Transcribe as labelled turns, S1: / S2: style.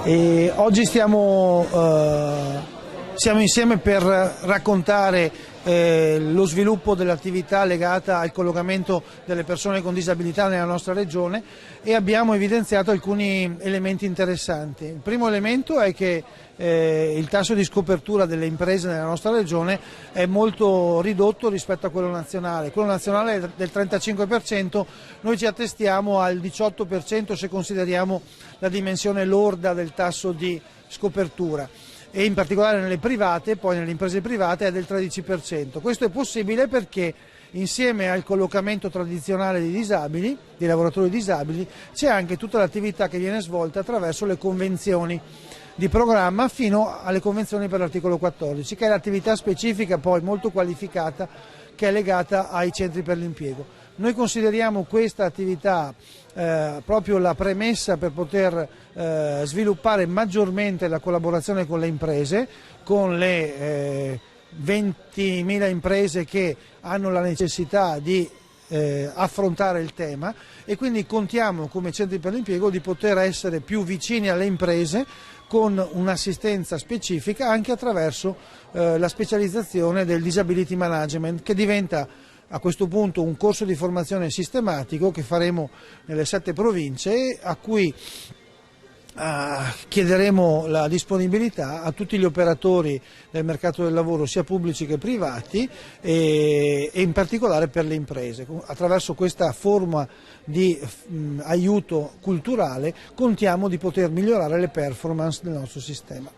S1: E oggi siamo insieme per raccontare lo sviluppo dell'attività legata al collocamento delle persone con disabilità nella nostra regione e abbiamo evidenziato alcuni elementi interessanti. Il primo elemento è che il tasso di scopertura delle imprese nella nostra regione è molto ridotto rispetto a quello nazionale. Quello nazionale è del 35%, noi ci attestiamo al 18% se consideriamo la dimensione lorda del tasso di scopertura. E in particolare nelle private, poi nelle imprese private è del 13%. Questo è possibile perché insieme al collocamento tradizionale di disabili, di lavoratori disabili, c'è anche tutta l'attività che viene svolta attraverso le convenzioni di programma fino alle convenzioni per l'articolo 14, che è l'attività specifica poi molto qualificata che è legata ai centri per l'impiego. Noi consideriamo questa attività proprio la premessa per poter sviluppare maggiormente la collaborazione con le imprese, con le 20.000 imprese che hanno la necessità di affrontare il tema e quindi contiamo come centri per l'impiego di poter essere più vicini alle imprese con un'assistenza specifica anche attraverso la specializzazione del disability management, che diventa a questo punto un corso di formazione sistematico che faremo nelle 7 province, a cui chiederemo la disponibilità a tutti gli operatori del mercato del lavoro, sia pubblici che privati, e in particolare per le imprese. Attraverso questa forma di aiuto culturale contiamo di poter migliorare le performance del nostro sistema.